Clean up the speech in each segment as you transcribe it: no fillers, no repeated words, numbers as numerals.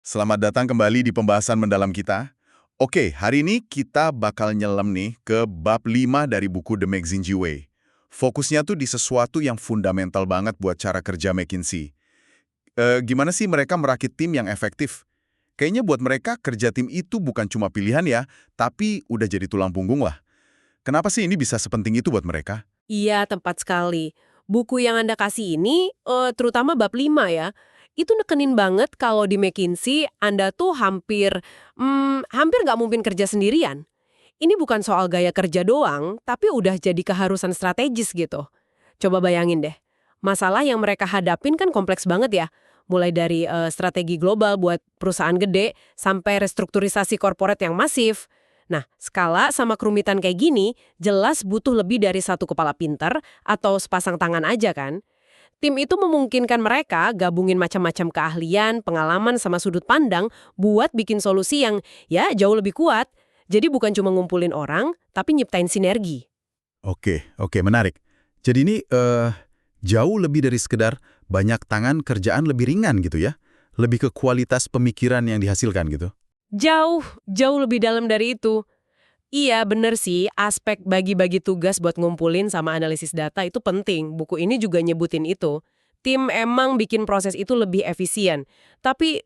Selamat datang kembali di pembahasan mendalam kita. Oke, hari ini kita bakal nyelam nih ke bab 5 dari buku The McKinsey Way. Fokusnya tuh di sesuatu yang fundamental banget buat cara kerja McKinsey. Gimana sih mereka merakit tim yang efektif? Kayaknya buat mereka kerja tim itu bukan cuma pilihan ya, tapi udah jadi tulang punggung lah. Kenapa sih ini bisa sepenting itu buat mereka? Iya, tepat sekali. Buku yang Anda kasih ini, terutama bab 5 ya, itu nekenin banget kalau di McKinsey Anda tuh hampir nggak mungkin kerja sendirian. Ini bukan soal gaya kerja doang, tapi udah jadi keharusan strategis gitu. Coba bayangin deh, masalah yang mereka hadapin kan kompleks banget ya. Mulai dari strategi global buat perusahaan gede, sampai restrukturisasi korporat yang masif. Nah, skala sama kerumitan kayak gini, jelas butuh lebih dari satu kepala pinter atau sepasang tangan aja kan. Tim itu memungkinkan mereka gabungin macam-macam keahlian, pengalaman, sama sudut pandang buat bikin solusi yang ya jauh lebih kuat. Jadi bukan cuma ngumpulin orang, tapi nyiptain sinergi. Oke, menarik. Jadi ini jauh lebih dari sekedar banyak tangan kerjaan lebih ringan gitu ya. Lebih ke kualitas pemikiran yang dihasilkan gitu. Jauh lebih dalam dari itu. Iya, bener sih, aspek bagi-bagi tugas buat ngumpulin sama analisis data itu penting. Buku ini juga nyebutin itu. Tim emang bikin proses itu lebih efisien. Tapi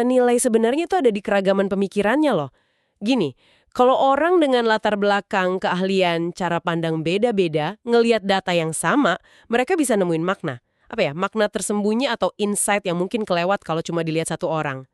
nilai sebenarnya itu ada di keragaman pemikirannya loh. Gini, kalau orang dengan latar belakang, keahlian, cara pandang beda-beda, ngelihat data yang sama, mereka bisa nemuin makna. Apa ya, makna tersembunyi atau insight yang mungkin kelewat kalau cuma dilihat satu orang.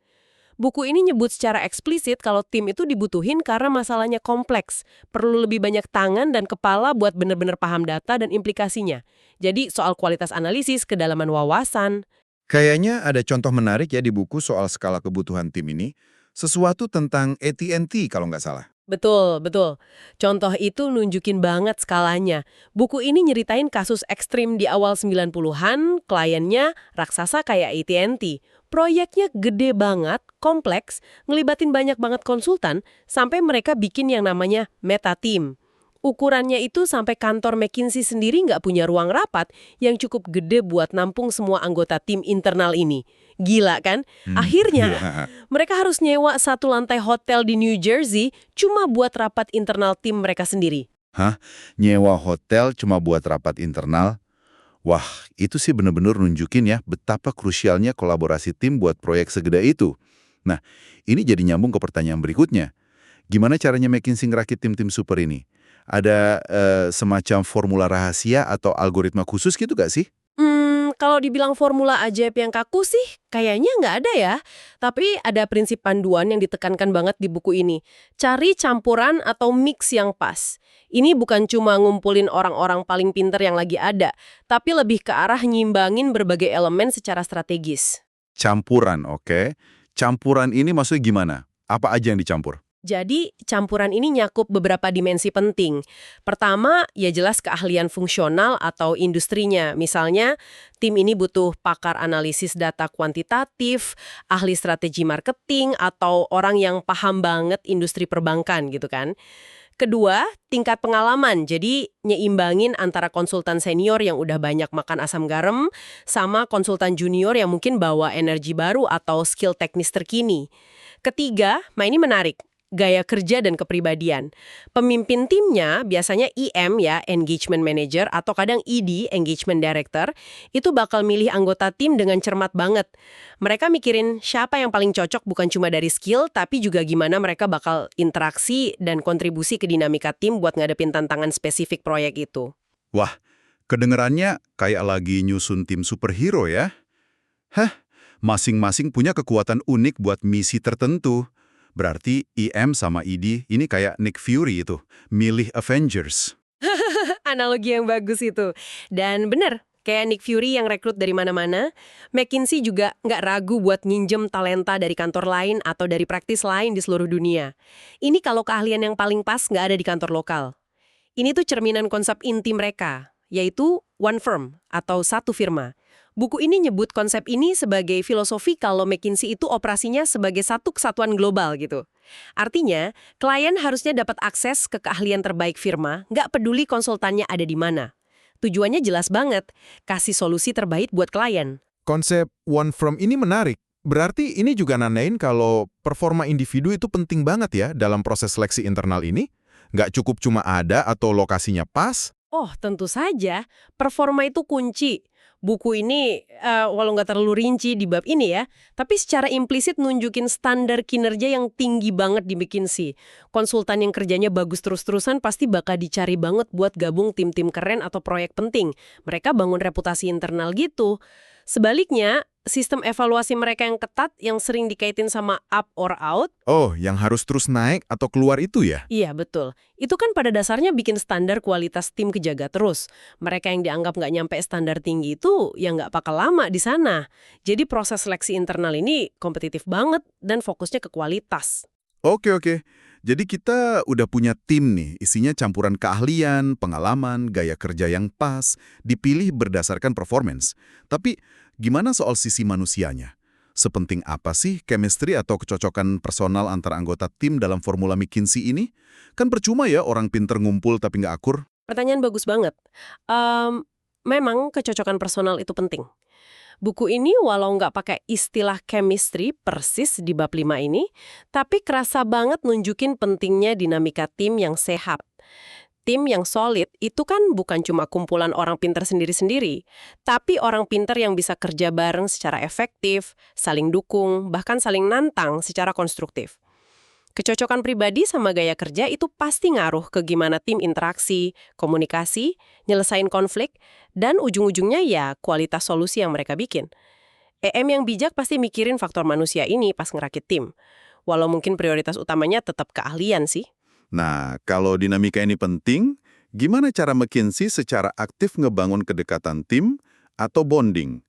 Buku ini nyebut secara eksplisit kalau tim itu dibutuhin karena masalahnya kompleks, perlu lebih banyak tangan dan kepala buat benar-benar paham data dan implikasinya. Jadi soal kualitas analisis, kedalaman wawasan. Kayaknya ada contoh menarik ya di buku soal skala kebutuhan tim ini. Sesuatu tentang AT&T kalau nggak salah. Betul, betul. Contoh itu nunjukin banget skalanya. Buku ini nyeritain kasus ekstrim di awal 90-an, kliennya raksasa kayak AT&T. Proyeknya gede banget, kompleks, ngelibatin banyak banget konsultan, sampai mereka bikin yang namanya meta team. Ukurannya itu sampai kantor McKinsey sendiri nggak punya ruang rapat yang cukup gede buat nampung semua anggota tim internal ini. Gila kan? Akhirnya, Iya. mereka harus nyewa satu lantai hotel di New Jersey cuma buat rapat internal tim mereka sendiri. Hah? Nyewa hotel cuma buat rapat internal? Wah, itu sih bener-bener nunjukin ya betapa krusialnya kolaborasi tim buat proyek segede itu. Nah, ini jadi nyambung ke pertanyaan berikutnya. Gimana caranya McKinsey ngerakit tim-tim super ini? Ada semacam formula rahasia atau algoritma khusus gitu gak sih? Kalau dibilang formula ajaib yang kaku sih, kayaknya nggak ada ya. Tapi ada prinsip panduan yang ditekankan banget di buku ini. Cari campuran atau mix yang pas. Ini bukan cuma ngumpulin orang-orang paling pinter yang lagi ada, tapi lebih ke arah nyimbangin berbagai elemen secara strategis. Campuran, oke. Campuran ini maksudnya gimana? Apa aja yang dicampur? Jadi, campuran ini nyakup beberapa dimensi penting. Pertama, ya jelas keahlian fungsional atau industrinya. Misalnya, tim ini butuh pakar analisis data kuantitatif, ahli strategi marketing, atau orang yang paham banget industri perbankan gitu kan. Kedua, tingkat pengalaman. Jadi, nyeimbangin antara konsultan senior yang udah banyak makan asam garam, sama konsultan junior yang mungkin bawa energi baru atau skill teknis terkini. Ketiga, ini menarik. Gaya kerja dan kepribadian. Pemimpin timnya biasanya EM ya, Engagement Manager, atau kadang ED, Engagement Director, itu bakal milih anggota tim dengan cermat banget. Mereka mikirin siapa yang paling cocok bukan cuma dari skill, tapi juga gimana mereka bakal interaksi dan kontribusi ke dinamika tim buat ngadepin tantangan spesifik proyek itu. Wah, kedengerannya kayak lagi nyusun tim superhero ya. Hah, masing-masing punya kekuatan unik buat misi tertentu. Berarti IM sama ID ini kayak Nick Fury itu, milih Avengers. Analogi yang bagus itu. Dan bener, kayak Nick Fury yang rekrut dari mana-mana, McKinsey juga nggak ragu buat nginjem talenta dari kantor lain atau dari praktis lain di seluruh dunia. Ini kalau keahlian yang paling pas nggak ada di kantor lokal. Ini tuh cerminan konsep inti mereka, yaitu one firm atau satu firma. Buku ini nyebut konsep ini sebagai filosofi kalau McKinsey itu operasinya sebagai satu kesatuan global gitu. Artinya, klien harusnya dapat akses ke keahlian terbaik firma, nggak peduli konsultannya ada di mana. Tujuannya jelas banget, kasih solusi terbaik buat klien. Konsep one firm ini menarik. Berarti ini juga nandain kalau performa individu itu penting banget ya dalam proses seleksi internal ini? Nggak cukup cuma ada atau lokasinya pas? Oh, tentu saja. Performa itu kunci. Buku ini, walau nggak terlalu rinci di bab ini ya, tapi secara implisit nunjukin standar kinerja yang tinggi banget di McKinsey. Konsultan yang kerjanya bagus terus-terusan pasti bakal dicari banget buat gabung tim-tim keren atau proyek penting. Mereka bangun reputasi internal gitu. Sebaliknya, sistem evaluasi mereka yang ketat yang sering dikaitin sama up or out. Oh, yang harus terus naik atau keluar itu ya? Iya, betul. Itu kan pada dasarnya bikin standar kualitas tim kejaga terus. Mereka yang dianggap nggak nyampe standar tinggi itu ya nggak bakal lama di sana. Jadi proses seleksi internal ini kompetitif banget dan fokusnya ke kualitas. Oke. Jadi kita udah punya tim nih, isinya campuran keahlian, pengalaman, gaya kerja yang pas, dipilih berdasarkan performance. Tapi gimana soal sisi manusianya? Sepenting apa sih chemistry atau kecocokan personal antar anggota tim dalam formula McKinsey ini? Kan percuma ya orang pinter ngumpul tapi nggak akur. Pertanyaan bagus banget. Memang kecocokan personal itu penting. Buku ini walau nggak pakai istilah chemistry persis di bab 5 ini, tapi kerasa banget nunjukin pentingnya dinamika tim yang sehat. Tim yang solid itu kan bukan cuma kumpulan orang pinter sendiri-sendiri, tapi orang pinter yang bisa kerja bareng secara efektif, saling dukung, bahkan saling nantang secara konstruktif. Kecocokan pribadi sama gaya kerja itu pasti ngaruh ke gimana tim interaksi, komunikasi, nyelesain konflik, dan ujung-ujungnya ya kualitas solusi yang mereka bikin. EM yang bijak pasti mikirin faktor manusia ini pas ngerakit tim. Walau mungkin prioritas utamanya tetap keahlian sih. Nah, kalau dinamika ini penting, gimana cara McKinsey secara aktif ngebangun kedekatan tim atau bonding?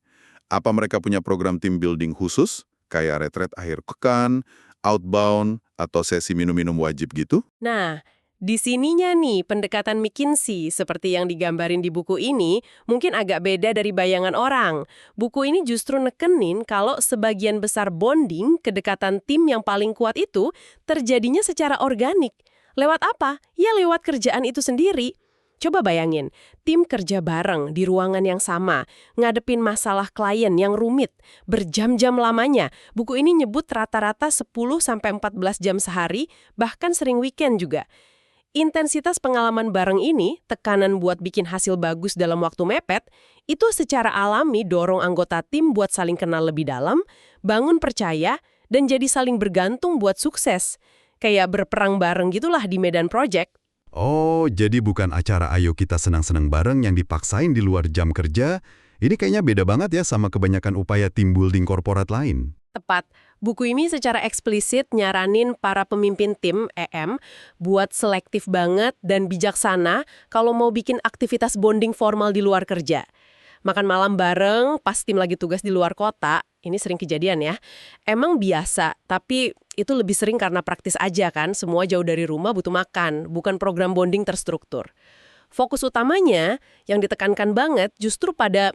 Apa mereka punya program team building khusus, kayak retret akhir pekan, outbound, atau sesi minum-minum wajib gitu? Nah, di sininya nih pendekatan McKinsey seperti yang digambarin di buku ini mungkin agak beda dari bayangan orang. Buku ini justru nekenin kalau sebagian besar bonding, kedekatan tim yang paling kuat itu terjadinya secara organik. Lewat apa? Ya lewat kerjaan itu sendiri. Coba bayangin, tim kerja bareng di ruangan yang sama, ngadepin masalah klien yang rumit, berjam-jam lamanya. Buku ini nyebut rata-rata 10-14 jam sehari, bahkan sering weekend juga. Intensitas pengalaman bareng ini, tekanan buat bikin hasil bagus dalam waktu mepet, itu secara alami dorong anggota tim buat saling kenal lebih dalam, bangun percaya, dan jadi saling bergantung buat sukses. Kayak berperang bareng gitulah di medan project. Oh, jadi bukan acara ayo kita senang-senang bareng yang dipaksain di luar jam kerja. Ini kayaknya beda banget ya sama kebanyakan upaya team building korporat lain. Tepat. Buku ini secara eksplisit nyaranin para pemimpin tim EM buat selektif banget dan bijaksana kalau mau bikin aktivitas bonding formal di luar kerja. Makan malam bareng pas tim lagi tugas di luar kota, ini sering kejadian ya. Emang biasa, tapi itu lebih sering karena praktis aja kan, semua jauh dari rumah butuh makan, bukan program bonding terstruktur. Fokus utamanya yang ditekankan banget justru pada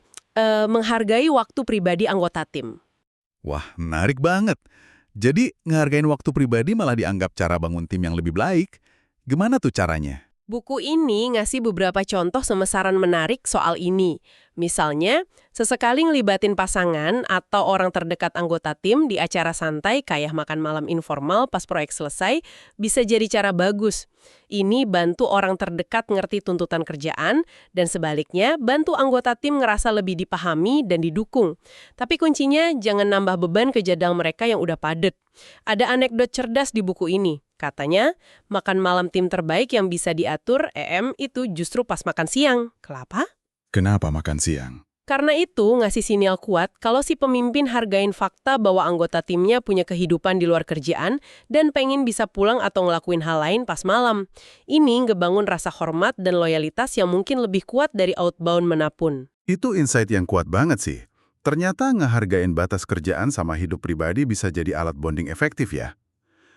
menghargai waktu pribadi anggota tim. Wah, menarik banget. Jadi, ngehargain waktu pribadi malah dianggap cara bangun tim yang lebih baik. Gimana tuh caranya? Buku ini ngasih beberapa contoh sama saran menarik soal ini. Misalnya, sesekali ngelibatin pasangan atau orang terdekat anggota tim di acara santai kayak makan malam informal pas proyek selesai bisa jadi cara bagus. Ini bantu orang terdekat ngerti tuntutan kerjaan dan sebaliknya bantu anggota tim ngerasa lebih dipahami dan didukung. Tapi kuncinya jangan nambah beban ke jadwal mereka yang udah padat. Ada anekdot cerdas di buku ini. Katanya, makan malam tim terbaik yang bisa diatur EM itu justru pas makan siang. Kenapa? Kenapa makan siang? Karena itu ngasih sinyal kuat kalau si pemimpin hargain fakta bahwa anggota timnya punya kehidupan di luar kerjaan dan pengen bisa pulang atau ngelakuin hal lain pas malam. Ini ngebangun rasa hormat dan loyalitas yang mungkin lebih kuat dari outbound manapun. Itu insight yang kuat banget sih. Ternyata ngehargain batas kerjaan sama hidup pribadi bisa jadi alat bonding efektif ya.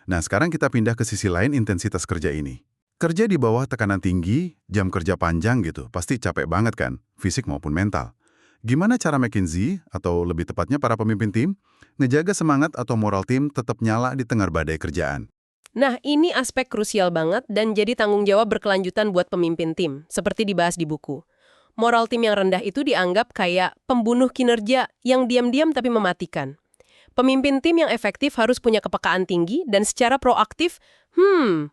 Nah, sekarang kita pindah ke sisi lain intensitas kerja ini. Kerja di bawah tekanan tinggi, jam kerja panjang gitu, pasti capek banget kan, fisik maupun mental. Gimana cara McKinsey, atau lebih tepatnya para pemimpin tim, ngejaga semangat atau moral tim tetap nyala di tengah badai kerjaan? Nah, ini aspek krusial banget dan jadi tanggung jawab berkelanjutan buat pemimpin tim, seperti dibahas di buku. Moral tim yang rendah itu dianggap kayak pembunuh kinerja yang diam-diam tapi mematikan. Pemimpin tim yang efektif harus punya kepekaan tinggi dan secara proaktif,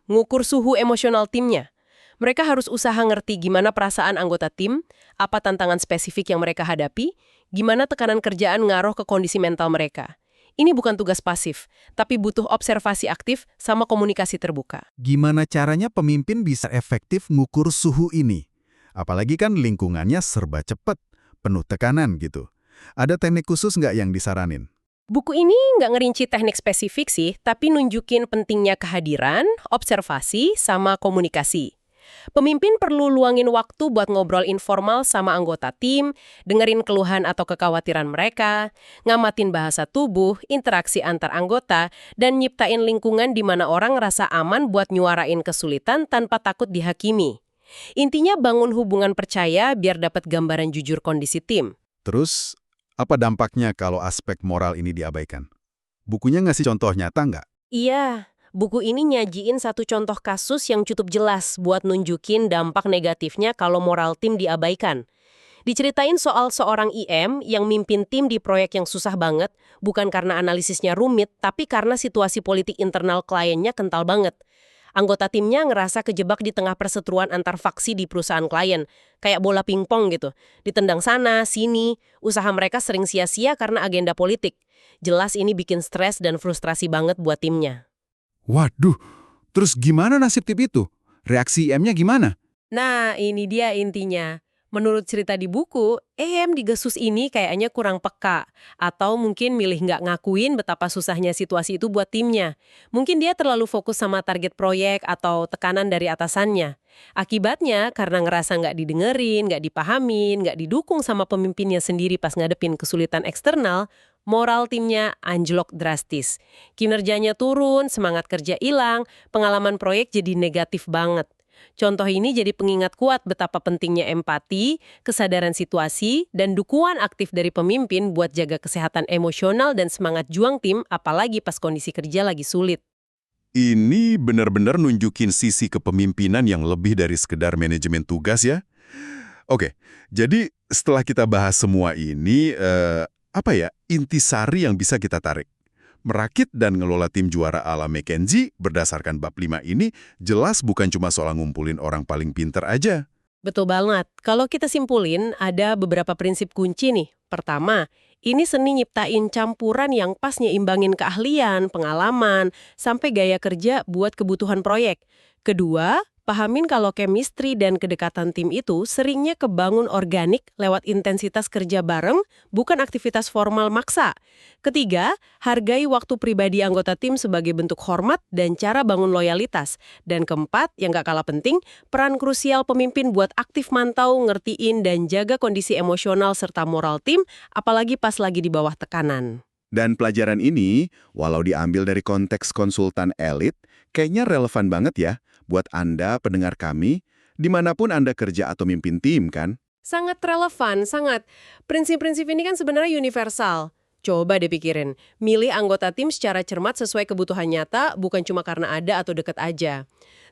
ngukur suhu emosional timnya. Mereka harus usaha ngerti gimana perasaan anggota tim, apa tantangan spesifik yang mereka hadapi, gimana tekanan kerjaan ngaruh ke kondisi mental mereka. Ini bukan tugas pasif, tapi butuh observasi aktif sama komunikasi terbuka. Gimana caranya pemimpin bisa efektif ngukur suhu ini? Apalagi kan lingkungannya serba cepat, penuh tekanan gitu. Ada teknik khusus nggak yang disaranin? Buku ini nggak ngerinci teknik spesifik sih, tapi nunjukin pentingnya kehadiran, observasi, sama komunikasi. Pemimpin perlu luangin waktu buat ngobrol informal sama anggota tim, dengerin keluhan atau kekhawatiran mereka, ngamatin bahasa tubuh, interaksi antar anggota, dan nyiptain lingkungan di mana orang ngerasa aman buat nyuarain kesulitan tanpa takut dihakimi. Intinya bangun hubungan percaya biar dapat gambaran jujur kondisi tim. Terus, apa dampaknya kalau aspek moral ini diabaikan? Bukunya ngasih contoh nyata nggak? Iya, buku ini nyajiin satu contoh kasus yang cukup jelas buat nunjukin dampak negatifnya kalau moral tim diabaikan. Diceritain soal seorang IM yang mimpin tim di proyek yang susah banget, bukan karena analisisnya rumit, tapi karena situasi politik internal kliennya kental banget. Anggota timnya ngerasa kejebak di tengah perseteruan antar faksi di perusahaan klien, kayak bola pingpong gitu. Ditendang sana, sini, usaha mereka sering sia-sia karena agenda politik. Jelas ini bikin stres dan frustrasi banget buat timnya. Waduh, terus gimana nasib tim itu? Reaksi IM-nya gimana? Nah, ini dia intinya. Menurut cerita di buku, EM di Gesus ini kayaknya kurang peka. Atau mungkin milih nggak ngakuin betapa susahnya situasi itu buat timnya. Mungkin dia terlalu fokus sama target proyek atau tekanan dari atasannya. Akibatnya, karena ngerasa nggak didengerin, nggak dipahamin, nggak didukung sama pemimpinnya sendiri pas ngadepin kesulitan eksternal, moral timnya anjlok drastis. Kinerjanya turun, semangat kerja hilang, pengalaman proyek jadi negatif banget. Contoh ini jadi pengingat kuat betapa pentingnya empati, kesadaran situasi, dan dukungan aktif dari pemimpin buat jaga kesehatan emosional dan semangat juang tim, apalagi pas kondisi kerja lagi sulit. Ini benar-benar nunjukin sisi kepemimpinan yang lebih dari sekedar manajemen tugas ya. Oke, jadi setelah kita bahas semua ini, intisari yang bisa kita tarik? Merakit dan ngelola tim juara ala McKinsey berdasarkan bab 5 ini jelas bukan cuma soal ngumpulin orang paling pinter aja. Betul banget. Kalau kita simpulin, ada beberapa prinsip kunci nih. Pertama, ini seni nyiptain campuran yang pas nyimbangin keahlian, pengalaman, sampai gaya kerja buat kebutuhan proyek. Kedua, pahamin kalau chemistry dan kedekatan tim itu seringnya kebangun organik lewat intensitas kerja bareng, bukan aktivitas formal maksa. Ketiga, hargai waktu pribadi anggota tim sebagai bentuk hormat dan cara bangun loyalitas. Dan keempat, yang gak kalah penting, peran krusial pemimpin buat aktif mantau, ngertiin, dan jaga kondisi emosional serta moral tim, apalagi pas lagi di bawah tekanan. Dan pelajaran ini, walau diambil dari konteks konsultan elit, kayaknya relevan banget ya buat Anda, pendengar kami, dimanapun Anda kerja atau mimpin tim, kan? Sangat relevan, sangat. Prinsip-prinsip ini kan sebenarnya universal. Coba deh pikirin, milih anggota tim secara cermat sesuai kebutuhan nyata, bukan cuma karena ada atau deket aja.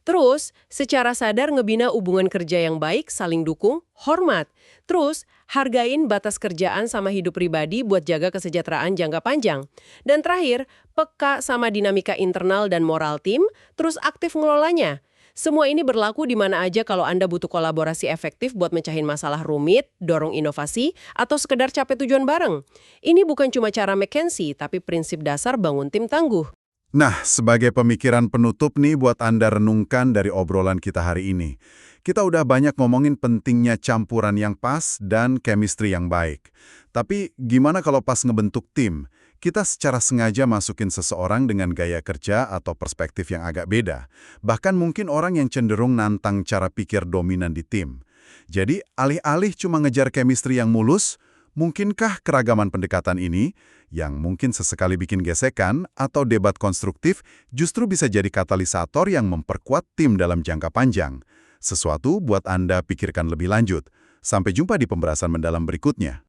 Terus, secara sadar ngebina hubungan kerja yang baik, saling dukung, hormat. Terus, hargain batas kerjaan sama hidup pribadi buat jaga kesejahteraan jangka panjang. Dan terakhir, peka sama dinamika internal dan moral tim, terus aktif ngelolanya. Semua ini berlaku di mana aja kalau Anda butuh kolaborasi efektif buat mecahin masalah rumit, dorong inovasi, atau sekedar capai tujuan bareng. Ini bukan cuma cara McKinsey, tapi prinsip dasar bangun tim tangguh. Nah, sebagai pemikiran penutup nih buat Anda renungkan dari obrolan kita hari ini. Kita udah banyak ngomongin pentingnya campuran yang pas dan chemistry yang baik. Tapi gimana kalau pas ngebentuk tim, kita secara sengaja masukin seseorang dengan gaya kerja atau perspektif yang agak beda. Bahkan mungkin orang yang cenderung nantang cara pikir dominan di tim. Jadi, alih-alih cuma ngejar chemistry yang mulus, mungkinkah keragaman pendekatan ini, yang mungkin sesekali bikin gesekan atau debat konstruktif, justru bisa jadi katalisator yang memperkuat tim dalam jangka panjang? Sesuatu buat Anda pikirkan lebih lanjut. Sampai jumpa di pembahasan mendalam berikutnya.